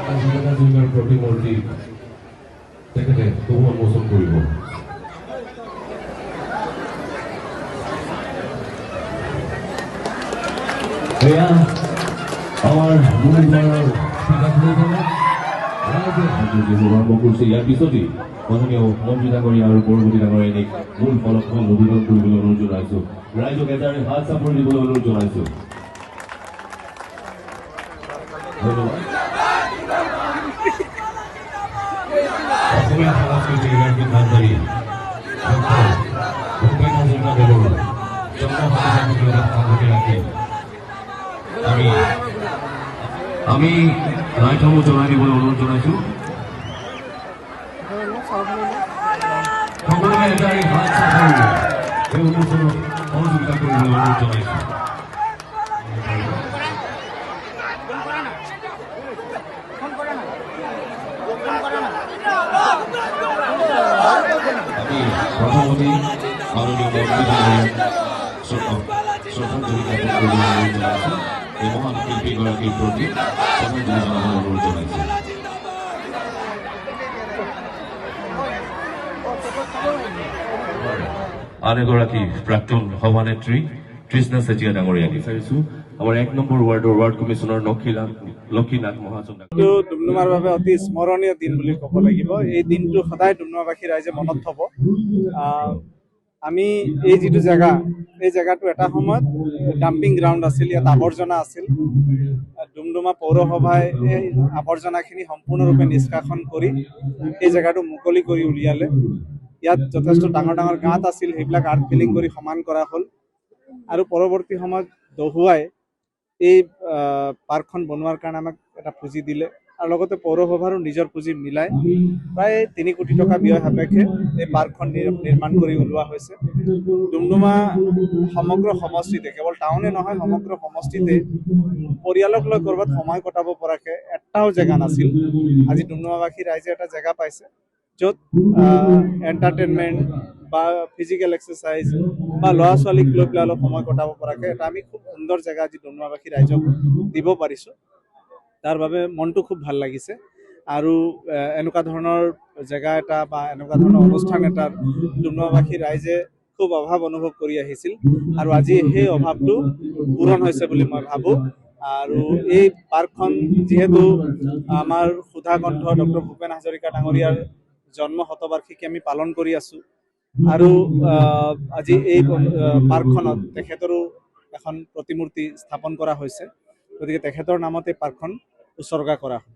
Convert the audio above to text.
হাজৰিকাৰ প্ৰতিমূৰ্তি তেখেতে বহু উন্মোচন কৰিব। এয়া আমাৰ মূলধাৰাৰ আৰম্ভ কৰিছে। ইয়াৰ পিছতেই মাননীয় মন্ত্ৰী ডাঙৰীয়া আৰু পৰৱৰ্তী ডাঙৰীয়াক মূল ফলকখন অভিনন্দন কৰিবলৈ অনুৰোধ জনাইছো। ৰাইজক এটাৰে হাত চাপৰি দিবলৈ অনুৰোধ জনাইছো। ধন্যবাদ। অসমীয়া সংস্কৃতিৰ এগৰাকী ভাণ্ডাৰী ভূপেন হাজৰিকাদেৱৰ জন্মশতাব্দীক সংগতি ৰাখি আমি ৰাইজসমূহ জনাই দিবলৈ অনুৰোধ জনাইছো। সকলোৱে এটাই হাত চাপৰি এই অনুষ্ঠানত সহযোগিতা কৰিবলৈ অনুৰোধ জনাইছো। আমি প্ৰথমতে মাননীয় মন্ত্ৰীজনক শ্ৰদ্ধাঞ্জলি জ্ঞাপন কৰিবলৈ অনুৰোধ জনাইছো। এই মহান শিল্পীগৰাকীৰ প্ৰতি শ্ৰদ্ধাঞ্জলি জনাবলৈ অনুৰোধ জনাইছো। আন এগৰাকী প্ৰাক্তন সভানেত্ৰী তৃষ্ণা চেতিয়া ডাঙৰীয়া বিচাৰিছো। আমাৰ 1 নম্বৰ ৱাৰ্ডৰ ৱাৰ্ড কমিশ্যনাৰ লক্ষীনাথ মহাজন। ডুমডুমাৰ বাবে অতি স্মৰণীয় দিন বুলি ক'ব লাগিব। এই দিনটো সদায় ডুমডুমাবাসী ৰাইজে মনত থব। আমি এই যিটো জেগা, এই জেগাটো এটা সময়ত ডাম্পিং গ্ৰাউণ্ড আছিল, ইয়াত আৱৰ্জনা আছিল। ডুমডুমা পৌৰসভাই এই আৱৰ্জনাখিনি সম্পূৰ্ণৰূপে নিষ্কাশন কৰি এই জেগাটো মুকলি কৰি উলিয়ালে। ইয়াত যথেষ্ট ডাঙৰ ডাঙৰ গাঁত আছিল, সেইবিলাক আৰ্ট ফিলিং কৰি সমান কৰা হ'ল। আৰু পৰৱৰ্তী সময়ত দহুৱাই এই পাৰ্কখন বনোৱাৰ কাৰণে আমাক এটা পুঁজি দিলে আৰু লগতে পৌৰসভাৰো নিজৰ পুঁজি মিলাই প্ৰায় 3 কোটি টকা ব্যয় সাপেক্ষে এই পাৰ্কখন নিৰ্মাণ কৰি ওলোৱা হৈছে। ডুমডুমা সমগ্ৰ সমষ্টিতে, কেৱল টাউনে নহয়, সমগ্ৰ সমষ্টিতে পৰিয়ালক লৈ ক'ৰবাত সময় কটাব পৰাকৈ এটাও জেগা নাছিল। আজি ডুমডুমাবাসী ৰাইজে এটা জেগা পাইছে য'ত এণ্টাৰটেইনমেণ্ট বা ফিজিকেল এক্সাৰচাইজ বা ল'ৰা ছোৱালীক লৈ পেলাই অলপ সময় কটাব পৰাকৈ এটা আমি খুব সুন্দৰ জেগা আজি ডুমডুমাবাসী ৰাইজক দিব পাৰিছোঁ। তাৰ বাবে মনটো খুব ভাল লাগিছে। আৰু এনেকুৱা ধৰণৰ জেগা এটা বা এনেকুৱা ধৰণৰ অনুষ্ঠান এটাৰ ডুমডুমাবাসী ৰাইজে খুব অভাৱ অনুভৱ কৰি আহিছিল আৰু আজি সেই অভাৱটো পূৰণ হৈছে বুলি মই ভাবোঁ। আৰু এই পাৰ্কখন যিহেতু আমাৰ সুধাকণ্ঠ ডক্টৰ ভূপেন হাজৰিকা ডাঙৰীয়াৰ জন্ম শতবাৰ্ষিকী আমি পালন কৰি আছোঁ আৰু আজি এই পাৰ্কখনত তেখেতৰো এখন প্ৰতিমূৰ্তি স্থাপন কৰা হৈছে। গতিকে তেখেতৰ নামতে পাৰ্কখন উৎসৰ্গা কৰা হয়।